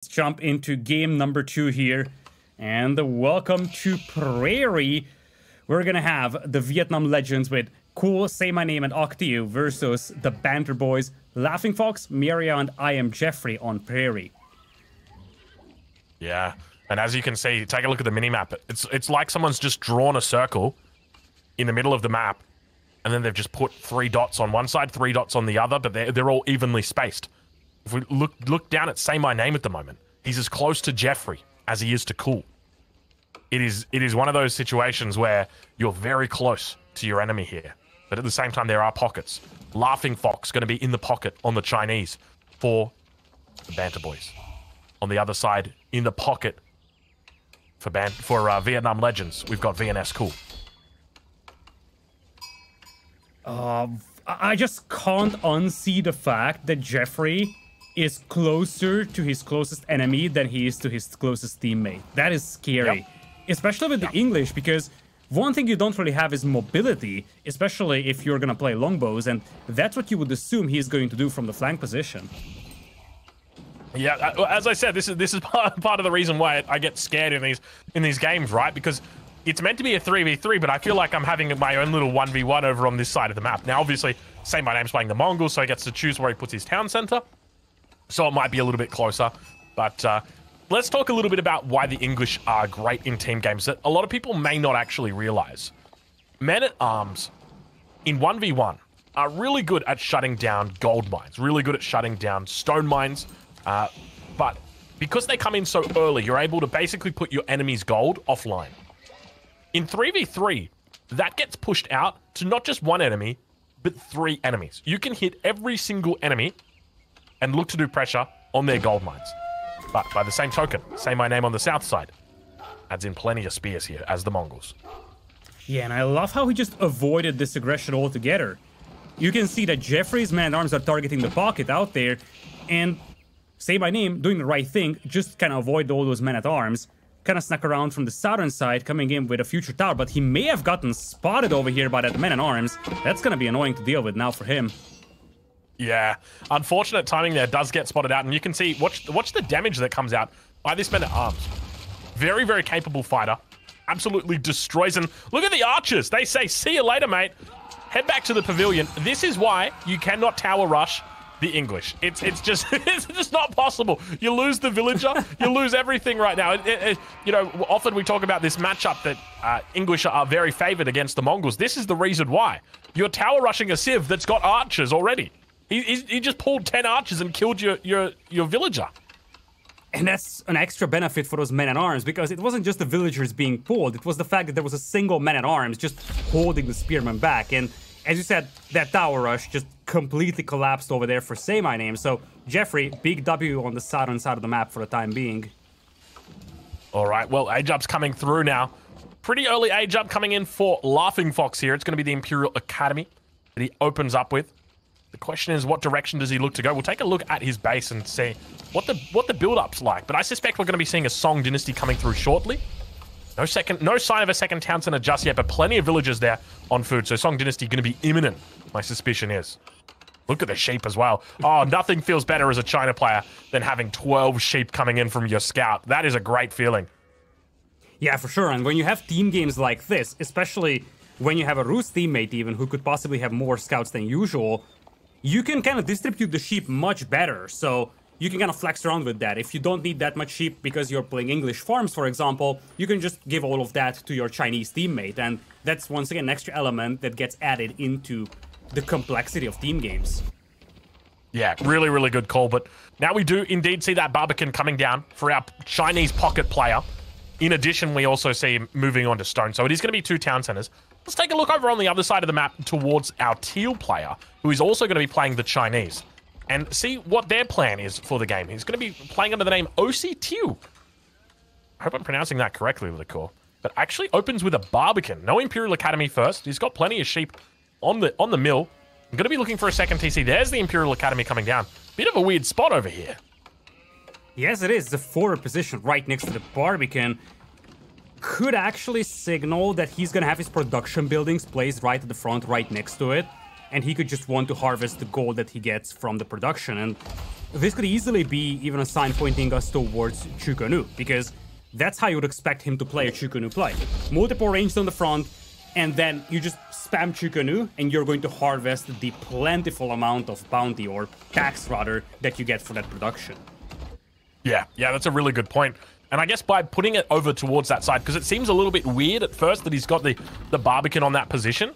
Let's jump into game number 2 here. And welcome to Prairie. We're gonna have the Vietnam Legends with Cool, Say My Name, and Octio versus the BanterBois, Laughing Fox, Miria, and I Am Jeffrey on Prairie. Yeah, and as you can see, take a look at the minimap. It's like someone's just drawn a circle in the middle of the map, and then they've just put 3 dots on one side, 3 dots on the other, but they're all evenly spaced. If we look down at Say My Name at the moment, he's as close to Jeffrey as he is to Cool. It is one of those situations where you're very close to your enemy here, but at the same time there are pockets. Laughing Fox going to be in the pocket on the Chinese for the BanterBois. On the other side, in the pocket for Vietnam Legends, we've got VNS Cool. I just can't unsee the fact that Jeffrey is closer to his closest enemy than he is to his closest teammate. That is scary. Yep. Especially with the English, because one thing you don't really have is mobility, especially if you're gonna play longbows, and that's what you would assume he's going to do from the flank position. Yeah, as I said, this is part of the reason why I get scared in these games, right? Because it's meant to be a 3v3, but I feel like I'm having my own little 1v1 over on this side of the map. Now, obviously, Say My Name's playing the Mongols, so he gets to choose where he puts his town center. So it might be a little bit closer. But let's talk a little bit about why the English are great in team games that a lot of people may not actually realize. Men-at-Arms in 1v1 are really good at shutting down gold mines, really good at shutting down stone mines. But because they come in so early, you're able to basically put your enemy's gold offline. In 3v3, that gets pushed out to not just one enemy, but 3 enemies. You can hit every single enemy and look to do pressure on their gold mines. But by the same token, Say My Name on the south side adds in plenty of spears here as the Mongols. Yeah, and I love how he just avoided this aggression altogether. You can see that Jeffrey's man-at-arms are targeting the pocket out there, and Say My Name, doing the right thing, just kind of avoid all those men-at-arms. Kind of snuck around from the southern side, coming in with a future tower, but he may have gotten spotted over here by that man-at-arms. That's gonna be annoying to deal with now for him. Yeah, unfortunate timing there, does get spotted out, and you can see, watch the damage that comes out by this man-at-arms. Very, very capable fighter. Absolutely destroys, and look at the archers. They say, see you later, mate. Head back to the pavilion. This is why you cannot tower rush the English. It's just it's just not possible. You lose the villager, you lose everything right now. You know, often we talk about this matchup that English are very favored against the Mongols. This is the reason why. You're tower rushing a civ that's got archers already. He just pulled 10 archers and killed your villager. And that's an extra benefit for those men-at-arms, because it wasn't just the villagers being pulled, it was the fact that there was a single man-at-arms just holding the spearmen back. And as you said, that tower rush just completely collapsed over there for Say My Name. So Jeffrey, big W on the southern side of the map for the time being. All right, well, A-Jub's coming through now. Pretty early A-Jub coming in for Laughing Fox here. It's going to be the Imperial Academy that he opens up with. The question is, what direction does he look to go? We'll take a look at his base and see what the build-up's like. But I suspect we're going to be seeing a Song Dynasty coming through shortly. No sign of a second town center just yet, but plenty of villagers there on food. So Song Dynasty going to be imminent, my suspicion is. Look at the sheep as well. Oh, nothing feels better as a China player than having 12 sheep coming in from your scout. That is a great feeling. Yeah, for sure. And when you have team games like this, especially when you have a Rus teammate even who could possibly have more scouts than usual, you can kind of distribute the sheep much better. So you can kind of flex around with that. If you don't need that much sheep because you're playing English farms, for example, you can just give all of that to your Chinese teammate. And that's, once again, an extra element that gets added into the complexity of team games. Yeah, really, really good call. But now we do indeed see that Barbican coming down for our Chinese pocket player. In addition, we also see him moving on to stone. So it is going to be 2 town centers. Let's take a look over on the other side of the map towards our teal player, who is also going to be playing the Chinese, and see what their plan is for the game. He's going to be playing under the name OC2. I hope I'm pronouncing that correctly, Lidakor. But actually opens with a Barbican. No Imperial Academy first. He's got plenty of sheep on the mill. I'm going to be looking for a second TC. There's the Imperial Academy coming down. Bit of a weird spot over here. Yes, it is. The forward position right next to the Barbican could actually signal that he's going to have his production buildings placed right at the front, right next to it. and he could just want to harvest the gold that he gets from the production. And this could easily be even a sign pointing us towards Chukonu, because that's how you would expect him to play a Chukonu play. Multiple ranges on the front, and then you just spam Chukonu, and you're going to harvest the plentiful amount of bounty, or tax rather, that you get for that production. Yeah, that's a really good point. And I guess by putting it over towards that side, because it seems a little bit weird at first that he's got the Barbican on that position.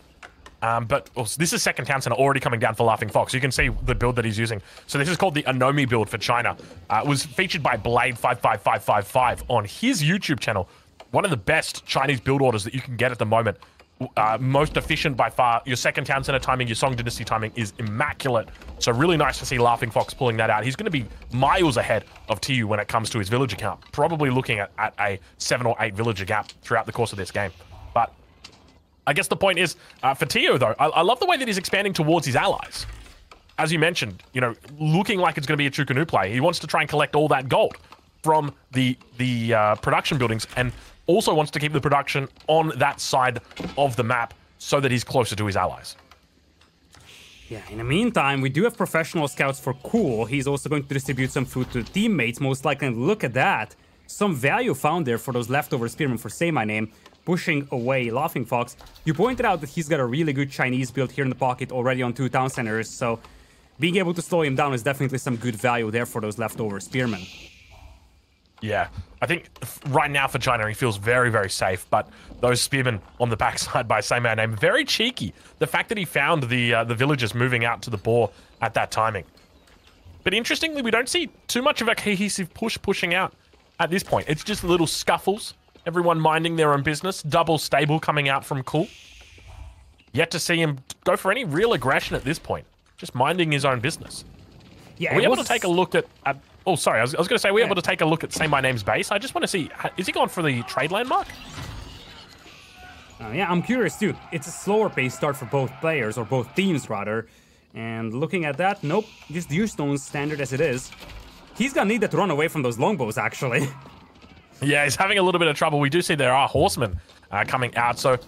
But this is second town center already coming down for Laughing Fox. You can see the build that he's using. So this is called the Anomi build for China. It was featured by Blade55555 on his YouTube channel. One of the best Chinese build orders that you can get at the moment. Most efficient by far. Your second town center timing, your Song Dynasty timing is immaculate. So really nice to see Laughing Fox pulling that out. He's going to be miles ahead of TU when it comes to his villager count. Probably looking at a 7 or 8 villager gap throughout the course of this game. But I guess the point is, for TU though, I love the way that he's expanding towards his allies. As you mentioned, you know, looking like it's going to be a Chukunu play. He wants to try and collect all that gold from the production buildings, and also wants to keep the production on that side of the map so that he's closer to his allies. Yeah, in the meantime, we do have professional scouts for Cool. He's also going to distribute some food to teammates, most likely. And look at that. Some value found there for those leftover spearmen for Say My Name, pushing away Laughing Fox. You pointed out that he's got a really good Chinese build here in the pocket already on 2 town centers, so being able to slow him down is definitely some good value there for those leftover spearmen. Yeah, I think right now for China, he feels very, very safe. But those spearmen on the backside by Say My Name, very cheeky. The fact that he found the villagers moving out to the boar at that timing. But interestingly, we don't see too much of a cohesive pushing out at this point. It's just little scuffles, everyone minding their own business. Double stable coming out from Cool. Yet to see him go for any real aggression at this point. Just minding his own business. Yeah, are we able to take a look at oh, sorry, I was going to say, we're able to take a look at Say My Name's base. I just want to see, is he going for the trade landmark? Yeah, I'm curious too. It's a slower pace start for both players, or both teams rather. And looking at that, nope, just Viewstone standard as it is. He's going to need that to run away from those longbows, actually. Yeah, he's having a little bit of trouble. We do see there are horsemen coming out, so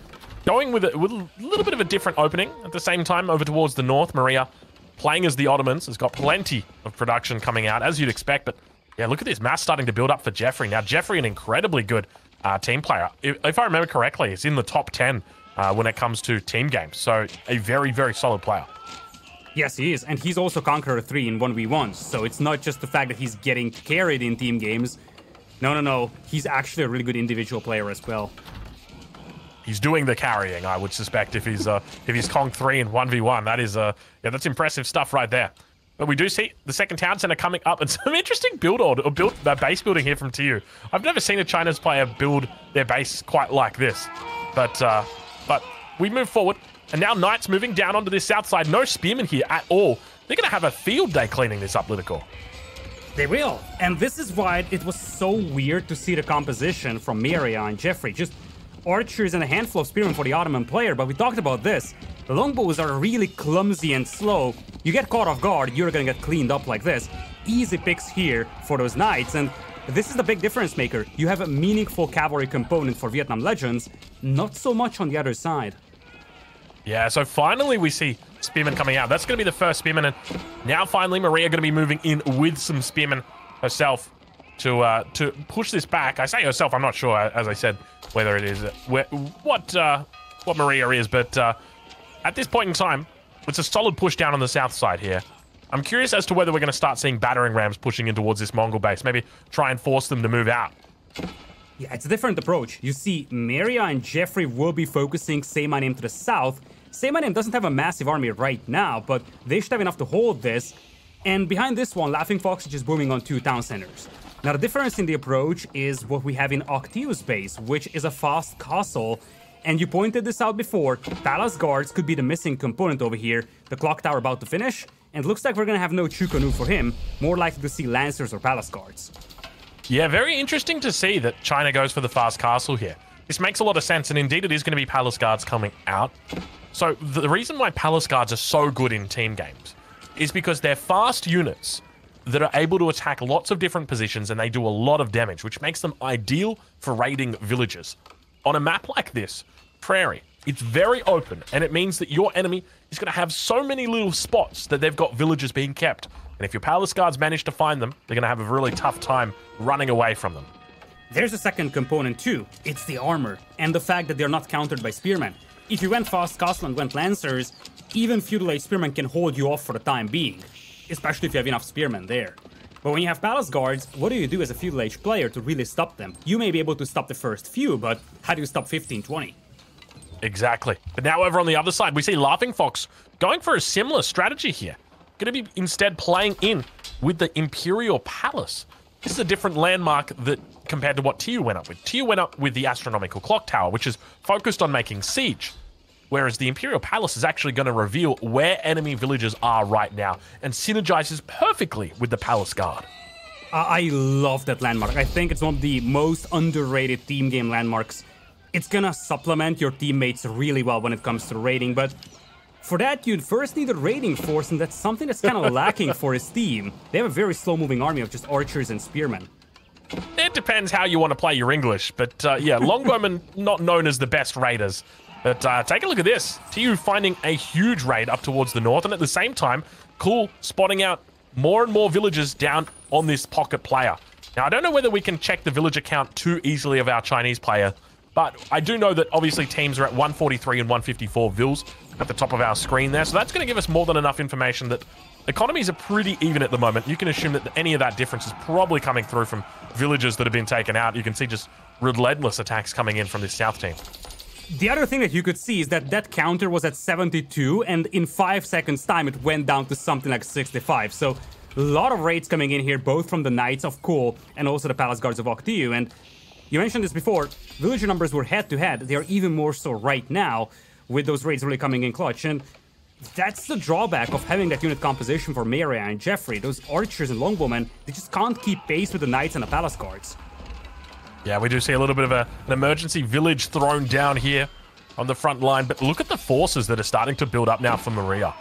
going with a little bit of a different opening. At the same time, over towards the north, Maria, playing as the Ottomans, has got plenty of production coming out, as you'd expect. But yeah, look at this mass starting to build up for Jeffrey. Now, Jeffrey, an incredibly good team player. If I remember correctly, he's in the top 10 when it comes to team games. So a very, very solid player. Yes, he is. And he's also Conqueror 3 in 1v1s. So it's not just the fact that he's getting carried in team games. No. He's actually a really good individual player as well. He's doing the carrying, I would suspect, if he's Kong 3 in 1v1. That is yeah, that's impressive stuff right there. But we do see the second town center coming up, and some interesting base building here from TU. I've never seen a Chinese player build their base quite like this. But we move forward, and now Knights moving down onto this south side. No spearmen here at all. They're going to have a field day cleaning this up, Lidakor. They will. And this is why it was so weird to see the composition from Miria and Jeffrey. Just archers and a handful of spearmen for the Ottoman player, but we talked about this. The longbows are really clumsy and slow. You get caught off guard, you're gonna get cleaned up like this. Easy picks here for those knights, and this is the big difference maker. You have a meaningful cavalry component for Vietnam Legends, not so much on the other side. Yeah, so finally we see spearmen coming out. That's gonna be the first spearman, and now finally Maria gonna be moving in with some spearmen herself to push this back. I say herself, I'm not sure, as I said, whether it is what Maria is, but at this point in time, it's a solid push down on the south side here. I'm curious as to whether we're going to start seeing battering rams pushing in towards this Mongol base. Maybe try and force them to move out. Yeah, it's a different approach. You see, Maria and Jeffrey will be focusing Say My Name to the south. Say My Name doesn't have a massive army right now, but they should have enough to hold this. And behind this one, Laughing Fox is just booming on 2 town centers. Now, the difference in the approach is what we have in Octius base, which is a fast castle. And you pointed this out before, Palace Guards could be the missing component over here. The Clock Tower about to finish, and it looks like we're gonna have no Chukonu for him. More likely to see Lancers or Palace Guards. Yeah, very interesting to see that China goes for the fast castle here. This makes a lot of sense, and indeed it is going to be Palace Guards coming out. So the reason why Palace Guards are so good in team games is because they're fast units that are able to attack lots of different positions, and they do a lot of damage, which makes them ideal for raiding villages. On a map like this, Prairie, It's very open, and it means that your enemy is going to have so many little spots that they've got villagers being kept. And if your Palace Guards manage to find them, they're going to have a really tough time running away from them. There's a second component too. It's the armor, and the fact that they're not countered by spearmen. If you went fast castle and went lancers, even feudal age spearmen can hold you off for the time being, especially if you have enough spearmen there. But when you have Palace Guards, what do you do as a feudal age player to really stop them? You may be able to stop the first few, but how do you stop 15, 20? Exactly. But now over on the other side, we see Laughing Fox going for a similar strategy here. Going to be instead playing in with the Imperial Palace. This is a different landmark that compared to what TU went up with. TU went up with the Astronomical Clock Tower, which is focused on making siege. Whereas the Imperial Palace is actually going to reveal where enemy villages are right now and synergizes perfectly with the Palace Guard. I love that landmark. I think it's one of the most underrated team game landmarks. It's gonna supplement your teammates really well when it comes to raiding, but for that you'd first need a raiding force, and that's something that's kind of lacking for his team. They have a very slow-moving army of just archers and spearmen. It depends how you want to play your English, but yeah, longbowmen not known as the best raiders. But take a look at this. TU finding a huge raid up towards the north, and at the same time, Cool spotting out more and more villagers down on this pocket player. Now, I don't know whether we can check the villager count too easily of our Chinese player, but I do know that obviously teams are at 143 and 154 vills at the top of our screen there, so that's going to give us more than enough information that economies are pretty even at the moment. You can assume that any of that difference is probably coming through from villages that have been taken out. You can see just relentless attacks coming in from this south team. The other thing that you could see is that that counter was at 72, and in 5 seconds time it went down to something like 65. So a lot of raids coming in here, both from the Knights of Cool and also the Palace Guards of Octiu. And you mentioned this before, villager numbers were head-to-head. They are even more so right now, with those raids really coming in clutch. And that's the drawback of having that unit composition for Maria and Jeffrey. Those archers and longbowmen, they just can't keep pace with the Knights and the Palace Guards. Yeah, we do see a little bit of an emergency village thrown down here on the front line, but look at the forces that are starting to build up now for Maria.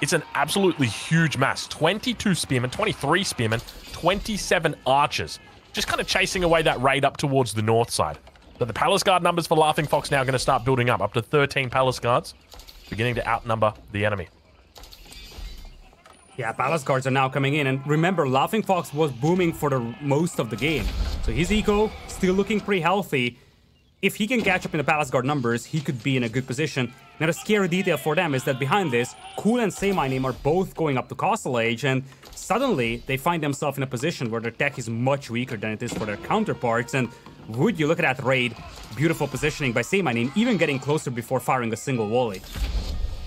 It's an absolutely huge mass. 22 spearmen, 23 spearmen, 27 archers. Just kind of chasing away that raid up towards the north side. But the Palace Guard numbers for Laughing Fox now going to start building up to 13 Palace Guards, beginning to outnumber the enemy. Yeah, Palace Guards are now coming in, and remember, Laughing Fox was booming for the most of the game. So his eco still looking pretty healthy. If he can catch up in the Palace Guard numbers, he could be in a good position. Now, the scary detail for them is that behind this, Cool and Say My Name are both going up to Castle Age, and suddenly they find themselves in a position where their tech is much weaker than it is for their counterparts. And would you look at that raid? Beautiful positioning by Say My Name, even getting closer before firing a single volley.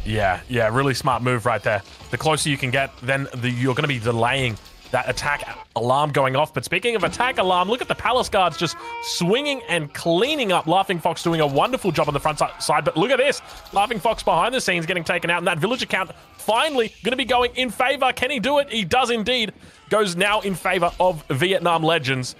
Yeah, really smart move right there. The closer you can get, then you're going to be delaying that attack alarm going off. But speaking of attack alarm, look at the Palace Guards just swinging and cleaning up. Laughing Fox doing a wonderful job on the front side. But look at this. Laughing Fox behind the scenes getting taken out. And that villager count finally going to be going in favor. Can he do it? He does indeed. Goes now in favor of Vietnam Legends.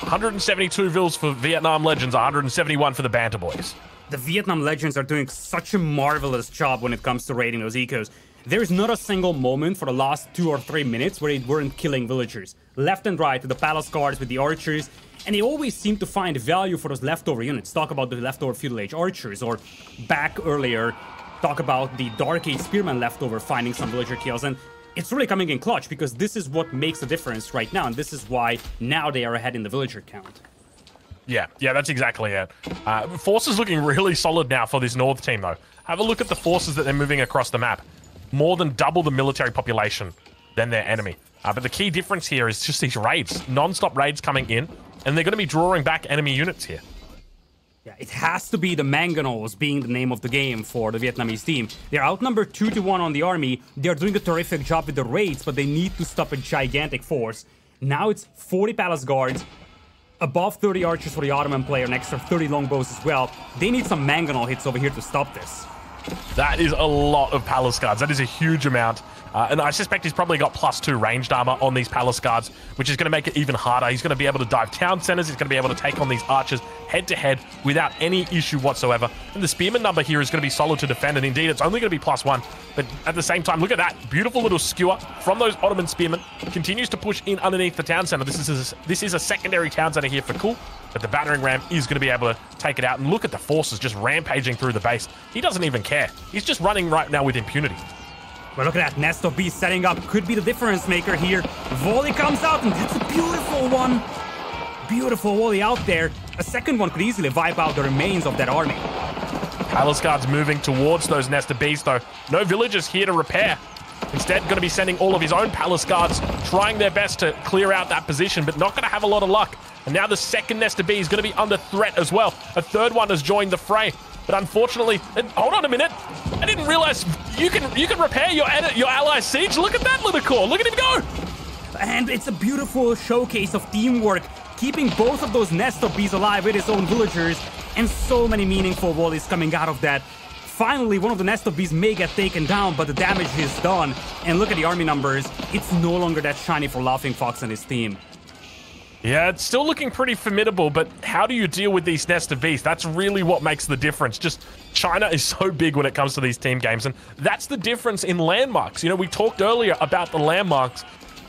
172 vills for Vietnam Legends, 171 for the BanterBois. The Vietnam Legends are doing such a marvelous job when it comes to raiding those ecos. There's not a single moment for the last 2 or 3 minutes where they weren't killing villagers. Left and right to the Palace Guards with the archers, and they always seem to find value for those leftover units. Talk about the leftover Feudal Age archers, or back earlier, talk about the Dark Age Spearmen leftover finding some villager kills, and it's really coming in clutch because this is what makes the difference right now, and this is why now they are ahead in the villager count. Yeah, that's exactly it. Forces looking really solid now for this North team, though. Have a look at the forces that they're moving across the map. More than double the military population than their enemy. But the key difference here is just these raids. Non-stop raids coming in, and they're going to be drawing back enemy units here. Yeah, it has to be the Mangonels being the name of the game for the Vietnamese team. They're outnumbered 2-1 on the army. They're doing a terrific job with the raids, but they need to stop a gigantic force. Now it's 40 Palace Guards, above 30 archers for the Ottoman player, and extra 30 longbows as well. They need some Mangonel hits over here to stop this. That is a lot of Palace Guards. That is a huge amount. And I suspect he's probably got +2 ranged armor on these Palace Guards, which is going to make it even harder. He's going to be able to dive town centers. He's going to be able to take on these archers head-to-head without any issue whatsoever. And the Spearman number here is going to be solid to defend, and indeed, it's only going to be +1. But at the same time, look at that. Beautiful little skewer from those Ottoman Spearmen. Continues to push in underneath the town center. This is a secondary town center here for Cool. But the battering ram is going to be able to take it out. And look at the forces just rampaging through the base. He doesn't even care. He's just running right now with impunity. But look at that, Nest of Bees setting up. Could be the difference maker here. Volley comes out, and it's a beautiful one. Beautiful volley out there. A second one could easily wipe out the remains of that army. Palace Guards moving towards those Nest of Bees, though. No villagers here to repair. Instead, going to be sending all of his own Palace Guards, trying their best to clear out that position, but not going to have a lot of luck. And now the second Nest of Bees is going to be under threat as well. A third one has joined the fray. But unfortunately, hold on a minute. I didn't realize you can repair your ally siege. Look at that, Lidakor. Look at him go. And it's a beautiful showcase of teamwork, keeping both of those Nest of Bees alive with his own villagers, and so many meaningful volleys coming out of that. Finally, one of the Nest of Bees may get taken down, but the damage is done. And look at the army numbers. It's no longer that shiny for Laughing Fox and his team. Yeah, it's still looking pretty formidable, but how do you deal with these Nest of Bees? That's really what makes the difference. Just China is so big when it comes to these team games, and that's the difference in landmarks. You know, we talked earlier about the landmarks.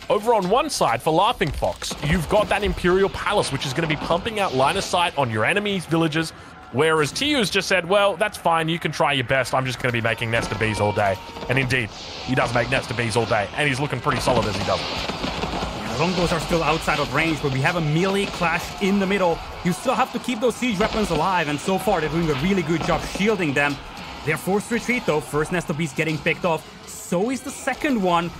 Over on one side, for Laughing Fox, you've got that Imperial Palace, which is going to be pumping out line of sight on your enemies' villages, whereas TU's just said, well, that's fine, you can try your best, I'm just going to be making Nest of Bees all day. And indeed, he does make Nest of Bees all day, and he's looking pretty solid as he does it. Longbows are still outside of range, but we have a melee clash in the middle. You still have to keep those siege weapons alive, and so far they're doing a really good job shielding them. They're forced to retreat though. First Nest of Bees getting picked off, so is the second one.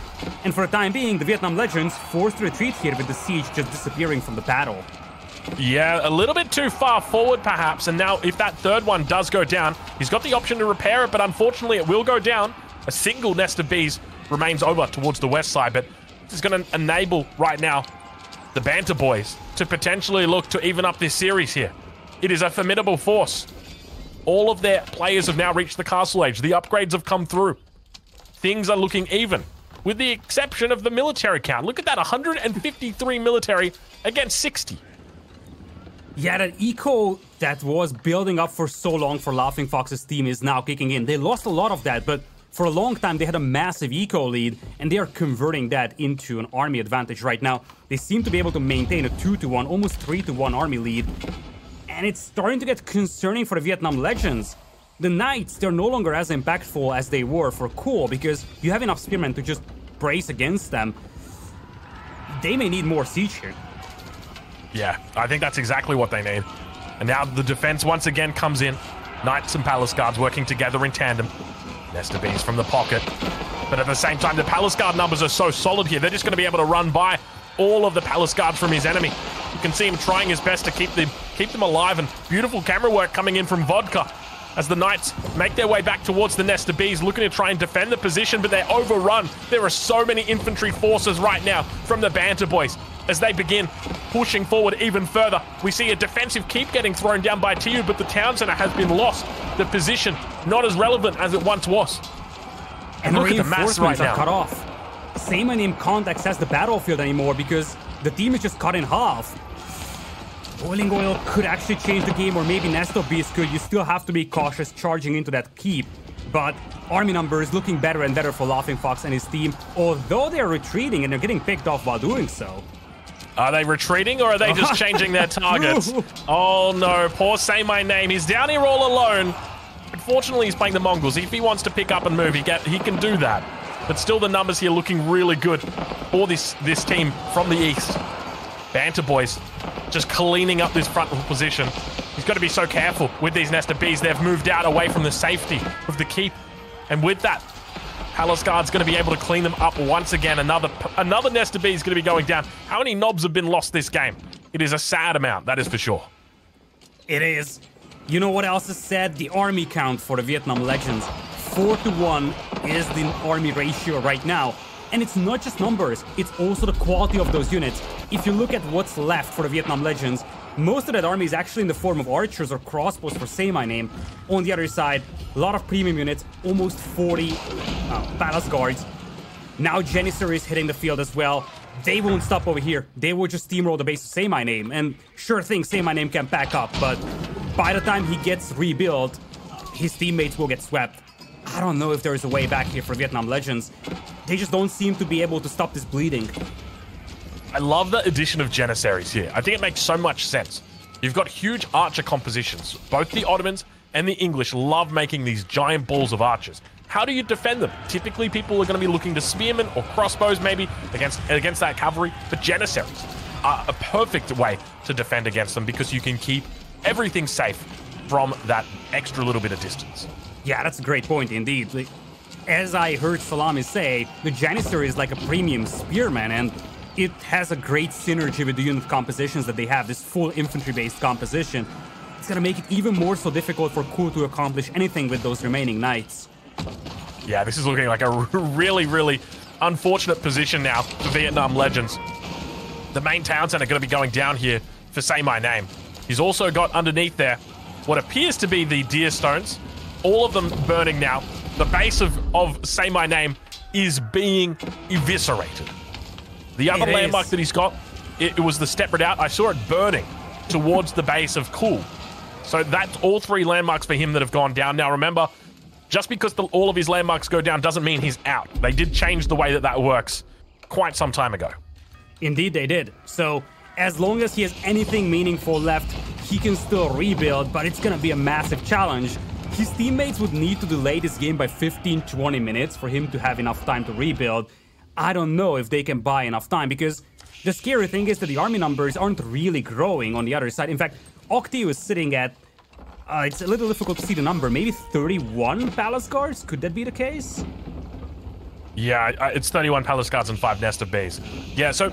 And for the time being, the Vietnam Legends forced to retreat here with the siege just disappearing from the battle. Yeah, a little bit too far forward perhaps, and now if that third one does go down, he's got the option to repair it, but unfortunately it will go down. A single Nest of Bees remains over towards the west side, but this is going to enable right now the BanterBois to potentially look to even up this series here. It is a formidable force. All of their players have now reached the castle age. The upgrades have come through. Things are looking even, with the exception of the military count. Look at that, 153 military against 60. Yeah, that eco that was building up for so long for Laughing Fox's team is now kicking in. They lost a lot of that, but for a long time they had a massive eco lead, and they are converting that into an army advantage right now. They seem to be able to maintain a 2-1, almost 3-1 army lead. And it's starting to get concerning for the Vietnam Legends. The Knights, they're no longer as impactful as they were for Cool, because you have enough spearmen to just brace against them. They may need more siege here. Yeah, I think that's exactly what they need. And now the defense once again comes in. Knights and Palace Guards working together in tandem. Nest of Bees from the pocket. But at the same time, the Palace Guard numbers are so solid here. They're just going to be able to run by all of the Palace Guards from his enemy. You can see him trying his best to keep them alive, and beautiful camera work coming in from Vodka as the Knights make their way back towards the Nest of Bees, looking to try and defend the position, but they're overrun. There are so many infantry forces right now from the BanterBois. As they begin pushing forward even further, we see a defensive keep getting thrown down by TU, but the town center has been lost. The position not as relevant as it once was. And look at the mass right are now. cut off. Same name can't access the battlefield anymore because the team is just cut in half. Boiling Oil could actually change the game, or maybe Nest of Bees could. You still have to be cautious charging into that keep. But army numbers looking better and better for Laughing Fox and his team, although they're retreating and they're getting picked off while doing so. Are they retreating, or are they just changing their targets? Oh no, poor Say My Name. He's down here all alone. Unfortunately, he's playing the Mongols. If he wants to pick up and move, he can do that. But still, the numbers here looking really good for this team from the east. BanterBois just cleaning up this front position. He's got to be so careful with these Nest of Bees. They've moved out away from the safety of the keep. And with that, Palace Guard's going to be able to clean them up once again. Another Nest of Bees is going to be going down. How many knobs have been lost this game? It is a sad amount, that is for sure. It is. You know what else is said? The army count for the Vietnam Legends. 4-1 is the army ratio right now. And it's not just numbers, it's also the quality of those units. If you look at what's left for the Vietnam Legends, most of that army is actually in the form of archers or crossbows for Say My Name. On the other side, a lot of premium units, almost 40 Palace Guards. Now Janissary is hitting the field as well. They won't stop over here. They will just steamroll the base of Say My Name. And sure thing, Say My Name can back up, but by the time he gets rebuilt, his teammates will get swept. I don't know if there is a way back here for Vietnam Legends. They just don't seem to be able to stop this bleeding. I love the addition of Janissaries here. I think it makes so much sense. You've got huge archer compositions. Both the Ottomans and the English love making these giant balls of archers. How do you defend them? Typically, people are going to be looking to spearmen or crossbows maybe against that cavalry, but janissaries are a perfect way to defend against them because you can keep everything safe from that extra little bit of distance. Yeah, that's a great point indeed. Like, as I heard Salami say, the Janissary is like a premium spearman, and it has a great synergy with the unit compositions that they have, this full infantry-based composition. It's gonna make it even more so difficult for Ku to accomplish anything with those remaining knights. Yeah, this is looking like a really, really unfortunate position now for Vietnam Legends. The main town center going to be going down here for Say My Name. He's also got underneath there what appears to be the deer stones, all of them burning now. The base of Say My Name is being eviscerated. The other landmark that he's got, it was the step redoubt. I saw it burning towards the base of Cool. So that's all 3 landmarks for him that have gone down. Now remember, just because all of his landmarks go down doesn't mean he's out. They did change the way that works quite some time ago. Indeed they did. So as long as he has anything meaningful left, he can still rebuild, but it's gonna be a massive challenge. His teammates would need to delay this game by 15-20 minutes for him to have enough time to rebuild. I don't know if they can buy enough time, because the scary thing is that the army numbers aren't really growing on the other side. In fact, Octio is sitting at, it's a little difficult to see the number, maybe 31 palace guards? Could that be the case? Yeah, it's 31 palace guards and 5 nest of bees. Yeah, so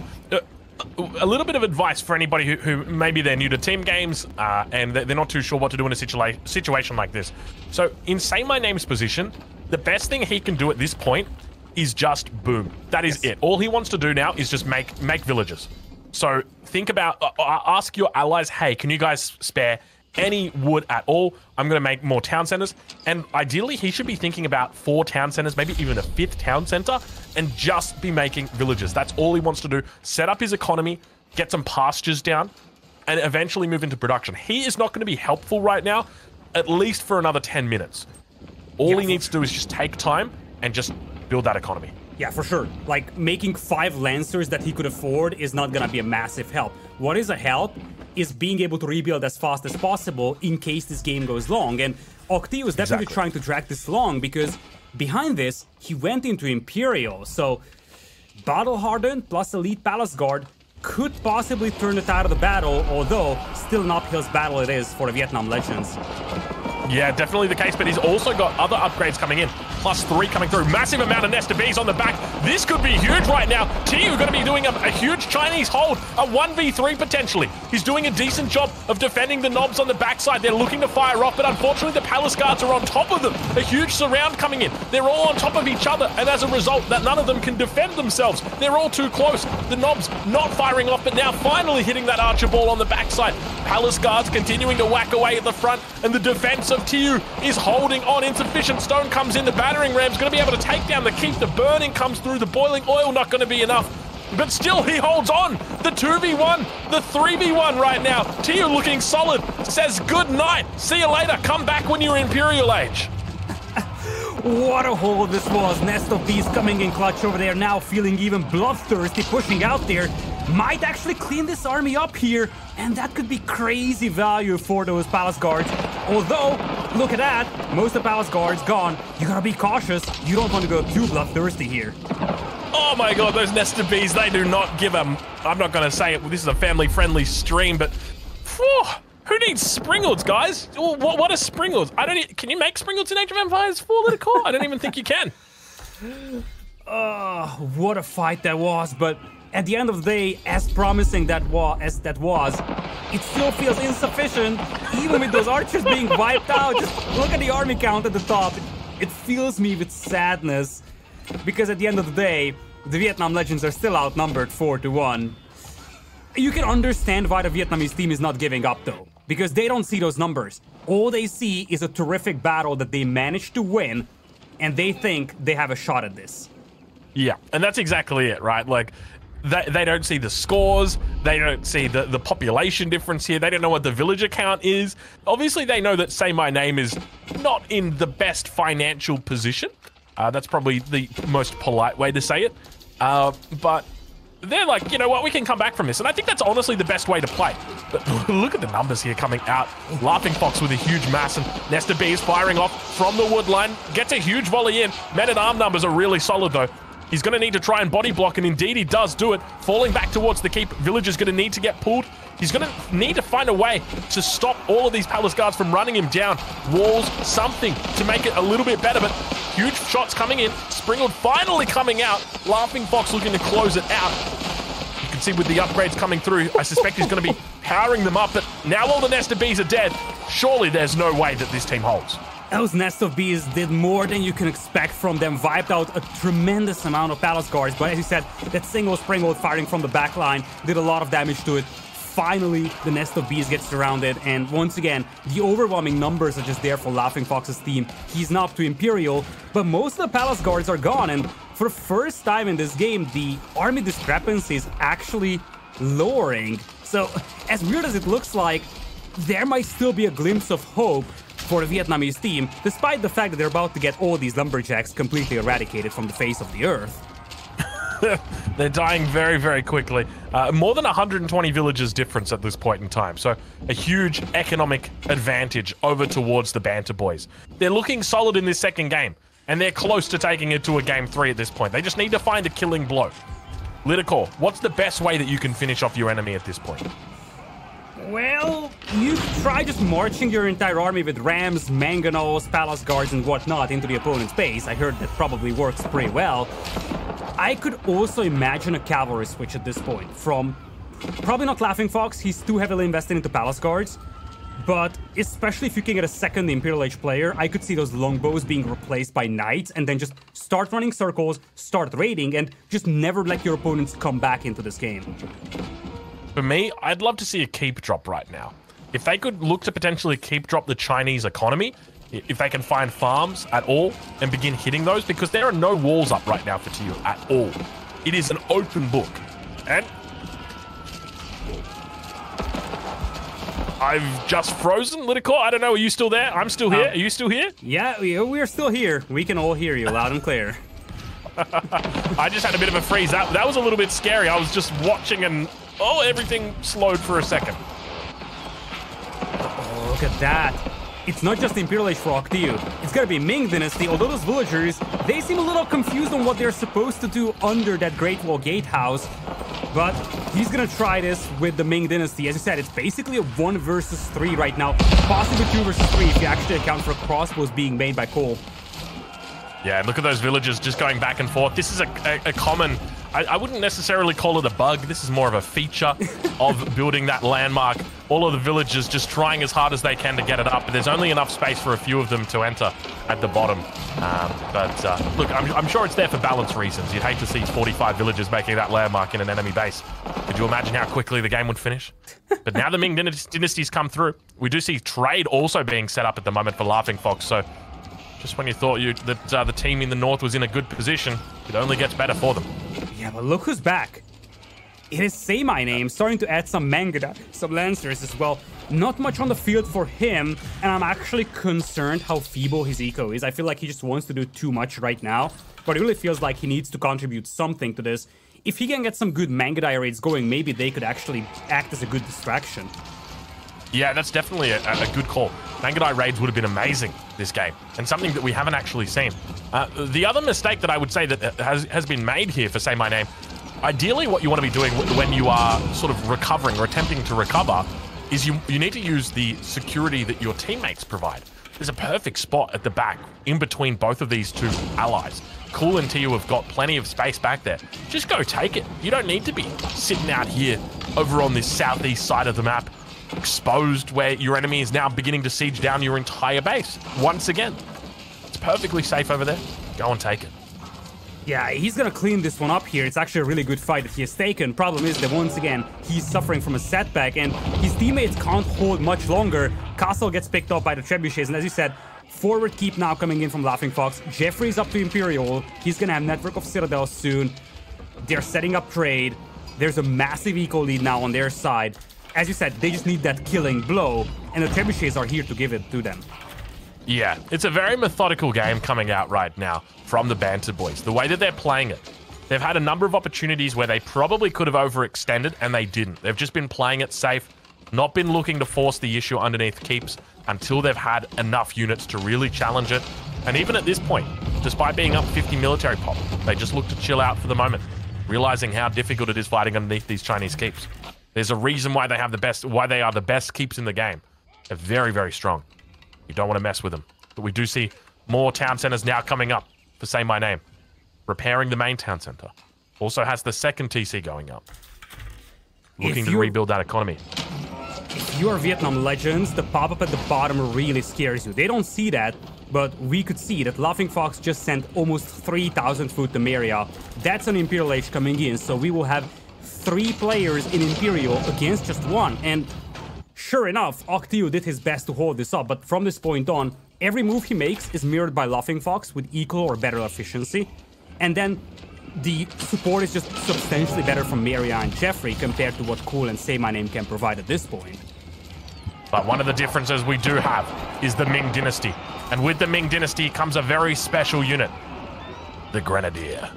a little bit of advice for anybody who maybe they're new to team games and they're not too sure what to do in a situation like this. So in Say My Name's position, the best thing he can do at this point is just boom. That is it. All he wants to do now is just make villages. So think about, ask your allies, hey, can you guys spare any wood at all? I'm going to make more town centers. And ideally, he should be thinking about 4 town centers, maybe even a 5th town center, and just be making villages. That's all he wants to do. Set up his economy, get some pastures down, and eventually move into production. He is not going to be helpful right now, at least for another 10 minutes. All he needs to do is just take time and just build that economy. Yeah, for sure. Like, making 5 Lancers that he could afford is not gonna be a massive help. What is a help is being able to rebuild as fast as possible in case this game goes long. And Octio is definitely trying to drag this long because behind this, he went into Imperial. So, Battle Hardened plus Elite Palace Guard could possibly turn the tide of the battle, although still an uphill battle it is for the Vietnam Legends. Yeah, definitely the case, but he's also got other upgrades coming in. +3 coming through. Massive amount of Nest of Bees on the back. This could be huge right now. TU going to be doing a huge Chinese hold. A 1v3 potentially. He's doing a decent job of defending the knobs on the backside. They're looking to fire off, but unfortunately the Palace Guards are on top of them. A huge surround coming in. They're all on top of each other, and as a result, that none of them can defend themselves. They're all too close. The knobs not firing off, but now finally hitting that archer ball on the backside. Palace Guards continuing to whack away at the front, and the defense of TU is holding on. Insufficient stone comes in. The battering ram's going to be able to take down the keep. The burning comes through. The boiling oil not going to be enough. But still, he holds on. The 2v1, the 3v1 right now. TU looking solid. Says good night. See you later. Come back when you're Imperial Age. What a hold this was. Nest of Bees coming in clutch over there, now feeling even bloodthirsty, pushing out there. Might actually clean this army up here, and that could be crazy value for those Palace Guards. Although, look at that, most of the Palace Guards gone. You gotta be cautious. You don't want to go too bloodthirsty here. Oh my god, those Nest of Bees, they do not give them. I'm not gonna say it, this is a family-friendly stream, but whew, who needs Springalds, guys? What are Springalds? Can you make Springalds in Age of Empires 4 Lidakor? I don't even think you can. What a fight that was, but at the end of the day, as promising as that was, it still feels insufficient, even with those archers being wiped out. Just look at the army count at the top. It fills me with sadness, because at the end of the day, the Vietnam Legends are still outnumbered 4-1. You can understand why the Vietnamese team is not giving up, though, because they don't see those numbers. All they see is a terrific battle that they managed to win, and they think they have a shot at this. Yeah, and that's exactly it, right? Like, they don't see the scores, they don't see the population difference here, they don't know what the villager count is. Obviously, they know that Say My Name is not in the best financial position. That's probably the most polite way to say it. But they're like, you know what, we can come back from this. And I think that's honestly the best way to play. But look at the numbers here coming out. Laughing Fox with a huge mass, and NesterB is firing off from the wood line. Gets a huge volley in. Men-at-arm numbers are really solid, though. He's going to need to try and body block, and indeed he does do it. Falling back towards the keep. Villager's going to need to get pulled. He's going to need to find a way to stop all of these palace guards from running him down. Walls, something to make it a little bit better, but huge shots coming in. Springald finally coming out. Laughing Fox looking to close it out. You can see with the upgrades coming through, I suspect he's going to be powering them up, but now all the NesterBs are dead. Surely there's no way that this team holds. Those Nest of Bees did more than you can expect from them, wiped out a tremendous amount of Palace Guards, but as you said, that single Springald firing from the back line did a lot of damage to it. Finally, the Nest of Bees gets surrounded, and once again, the overwhelming numbers are just there for Laughing Fox's team. He's not up to Imperial, but most of the Palace Guards are gone, and for the first time in this game, the army discrepancy is actually lowering. So, as weird as it looks like, there might still be a glimpse of hope for the Vietnamese team, despite the fact that they're about to get all these lumberjacks completely eradicated from the face of the earth. They're dying very, very quickly. More than 120 villages difference at this point in time. So a huge economic advantage over towards the BanterBois. They're looking solid in this second game, and they're close to taking it to a game 3 at this point. They just need to find a killing blow. Lidakor, what's the best way that you can finish off your enemy at this point? Well, you could try just marching your entire army with rams, mangonels, palace guards, and whatnot into the opponent's base. I heard that probably works pretty well. I could also imagine a cavalry switch at this point from probably not Laughing Fox, he's too heavily invested into palace guards, but especially if you can get a second Imperial Age player, I could see those longbows being replaced by knights and then just start running circles, start raiding, and just never let your opponents come back into this game. For me, I'd love to see a keep drop right now. If they could look to potentially keep drop the Chinese economy, if they can find farms at all and begin hitting those, because there are no walls up right now for TU at all. It is an open book. And I've just frozen, Lidakor. I don't know, are you still there? I'm still here. Are you still here? Yeah, we're still here. We can all hear you loud and clear. I just had a bit of a freeze. That was a little bit scary. I was just watching and everything slowed for a second. Oh, look at that. It's not just Imperial Age for Octiu. It's gonna be Ming Dynasty, although those villagers, they seem a little confused on what they're supposed to do under that Great Wall Gatehouse. But he's gonna try this with the Ming Dynasty. As you said, it's basically a 1 versus 3 right now. Possibly 2 versus 3 if you actually account for crossbows being made by Cole. Yeah, look at those villagers just going back and forth. This is a common... I wouldn't necessarily call it a bug. This is more of a feature of building that landmark. All of the villagers just trying as hard as they can to get it up, but there's only enough space for a few of them to enter at the bottom. Look, I'm sure it's there for balance reasons. You'd hate to see 45 villagers making that landmark in an enemy base. Could you imagine how quickly the game would finish? But now the Ming Dynasty's come through. We do see trade also being set up at the moment for Laughing Fox, so just when you thought that the team in the north was in a good position, it only gets better for them. Yeah, but look who's back. It is Say My Name, starting to add some Mangada, some Lancers as well. Not much on the field for him, and I'm actually concerned how feeble his eco is. I feel like he just wants to do too much right now, but it really feels like he needs to contribute something to this. If he can get some good Mangada raids going, maybe they could actually act as a good distraction. Yeah, that's definitely a good call. Mangudai raids would have been amazing this game, and something that we haven't actually seen. The other mistake that I would say that has been made here for Say My Name, ideally what you want to be doing when you are sort of recovering or attempting to recover is you need to use the security that your teammates provide. There's a perfect spot at the back in between both of these two allies. Cool and TU have got plenty of space back there. Just go take it. You don't need to be sitting out here over on this southeast side of the map, exposed, where your enemy is now beginning to siege down your entire base once again. It's perfectly safe over there. Go and take it. Yeah, he's gonna clean this one up here. It's actually a really good fight that he has taken. Problem is that once again, he's suffering from a setback and his teammates can't hold much longer. Castle gets picked up by the trebuchets, and as you said, forward keep now coming in from Laughing Fox. Jeffrey's up to Imperial. He's gonna have Network of Citadels soon. They're setting up trade. There's a massive eco lead now on their side. As you said, they just need that killing blow, and the trebuchets are here to give it to them. Yeah, it's a very methodical game coming out right now from the BanterBois. The way that they're playing it They've had a number of opportunities where they probably could have overextended, and they didn't. They've just been playing it safe, not been looking to force the issue underneath keeps until they've had enough units to really challenge it. And even at this point, despite being up 50 military pop, they just look to chill out for the moment, realizing how difficult it is fighting underneath these Chinese keeps. There's a reason why they have the best, why they are the best keeps in the game. They're very, very strong. You don't want to mess with them. But we do see more town centers now coming up for Say My Name. Repairing the main town center. Also has the second TC going up. Looking to rebuild that economy. If you're Vietnam Legends, the pop-up at the bottom really scares you. They don't see that, but we could see that Laughing Fox just sent almost 3,000 foot to Meria. That's an Imperial Age coming in, so we will have 3 players in Imperial against just 1. And sure enough, Octio did his best to hold this up, but from this point on, every move he makes is mirrored by Laughing Fox with equal or better efficiency. And then the support is just substantially better from Meria and Jeffrey compared to what Cool and Say My Name can provide at this point. But one of the differences we do have is the Ming Dynasty. And with the Ming Dynasty comes a very special unit, the Grenadier.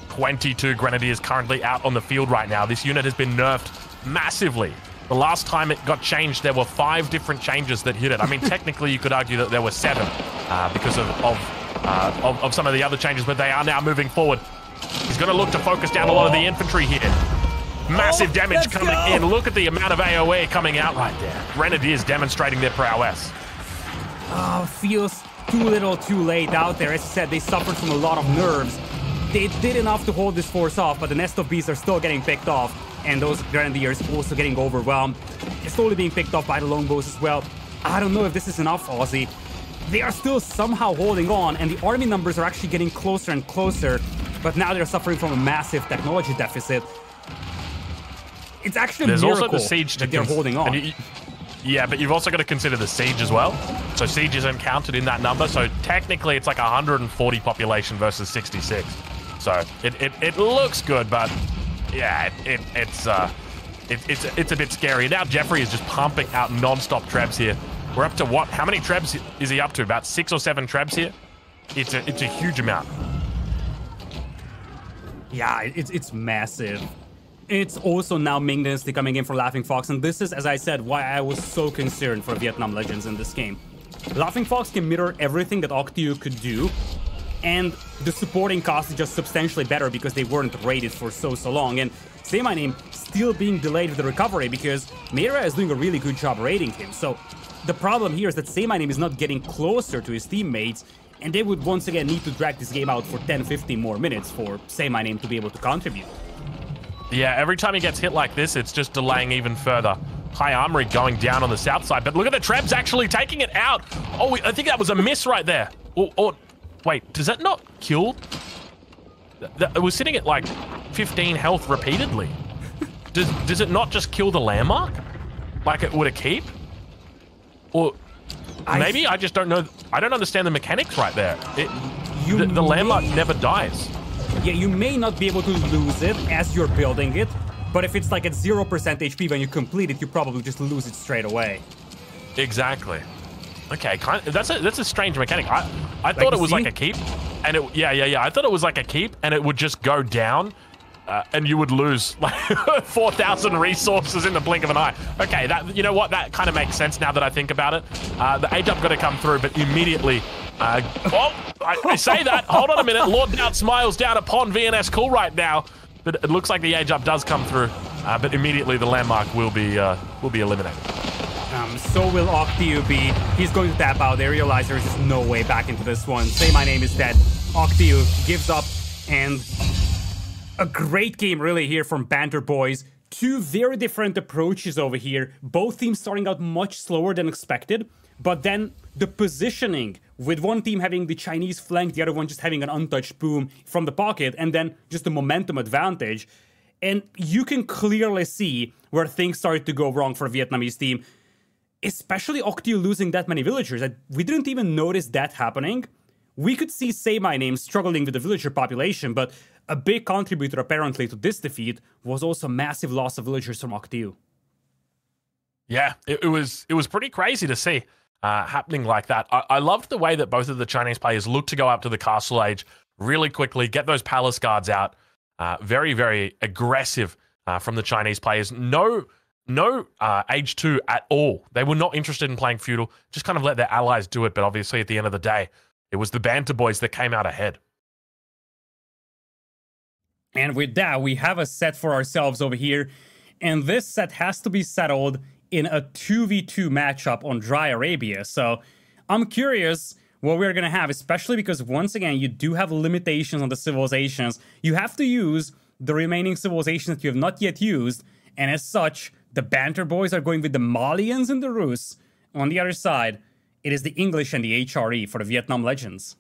22 Grenadiers currently out on the field right now. This unit has been nerfed massively. The last time it got changed, there were 5 different changes that hit it. I mean, technically, you could argue that there were 7 because of some of the other changes, but they are now moving forward. He's going to look to focus down a lot of the infantry here. Massive damage coming in. Look at the amount of AOE coming out right there. Grenadiers demonstrating their prowess. Oh, feels too little too late out there. As I said, they suffered from a lot of nerves. They did enough to hold this force off, but the nest of beasts are still getting picked off. And those Grenadiers also getting overwhelmed. They're slowly being picked off by the longbows as well. I don't know if this is enough, Aussie. They are still somehow holding on, and the army numbers are actually getting closer and closer. But now they're suffering from a massive technology deficit. It's actually a miracle also the siege that they're holding on. Yeah, but you've also got to consider the siege as well. So siege isn't counted in that number. So technically, it's like 140 population versus 66. So it looks good, but yeah, it's a bit scary. Now Jeffrey is just pumping out non-stop trebs here. We're up to what? How many trebs is he up to? About 6 or 7 trebs here. It's a huge amount. Yeah, it's massive. It's also now Ming Dynasty coming in for Laughing Fox, and this is, as I said, why I was so concerned for Vietnam Legends in this game. Laughing Fox can mirror everything that Octio could do, and the supporting cost is just substantially better because they weren't raided for so long. And Say My Name still being delayed with the recovery because Meira is doing a really good job raiding him. So the problem here is that Say My Name is not getting closer to his teammates, and they would once again need to drag this game out for 10-15 more minutes for Say My Name to be able to contribute. Yeah, every time he gets hit like this, it's just delaying even further. High Armory going down on the south side, but look at the Trebs actually taking it out. Oh, I think that was a miss right there. Or wait, does that not kill? It was sitting at like 15 health repeatedly. Does it not just kill the landmark? Like it would a keep? Or maybe I just don't know. I don't understand the mechanics right there. The landmark never dies. Yeah, you may not be able to lose it as you're building it, but if it's like at 0% HP when you complete it, you probably just lose it straight away. Exactly. Okay, that's a strange mechanic. I thought it was like a keep, and I thought it was like a keep, and it would just go down, and you would lose like 4,000 resources in the blink of an eye. Okay, you know what? That kind of makes sense now that I think about it. The age-up got to come through, but immediately. I say that. Hold on a minute. Lord Doubt smiles down upon VNS Cool right now, but it looks like the age-up does come through, but immediately the landmark will be eliminated. So will Octio be. He's going to tap out. They realize there's just no way back into this one. Say My Name is dead. Octio gives up, and a great game really here from BanterBois. 2 very different approaches over here. Both teams starting out much slower than expected, but then the positioning, with one team having the Chinese flank, the other one just having an untouched boom from the pocket, and then just the momentum advantage. And you can clearly see where things started to go wrong for a Vietnamese team, especially Octio losing that many villagers. We didn't even notice that happening. We could see Say My Name struggling with the villager population, but a big contributor apparently to this defeat was also massive loss of villagers from Octio. Yeah, it was pretty crazy to see. Happening like that. I loved the way that both of the Chinese players looked to go up to the castle age really quickly, get those palace guards out, Very, very aggressive from the Chinese players. No age 2 at all. They were not interested in playing feudal. Just kind of let their allies do it. But obviously, at the end of the day, it was the BanterBois that came out ahead. And with that, we have a set for ourselves over here. And this set has to be settled in a 2v2 matchup on Dry Arabia. So I'm curious what we're going to have, especially because, once again, you do have limitations on the civilizations. You have to use the remaining civilizations that you have not yet used. And as such, the BanterBois are going with the Malians and the Rus. On the other side, it is the English and the HRE for the Vietnam Legends.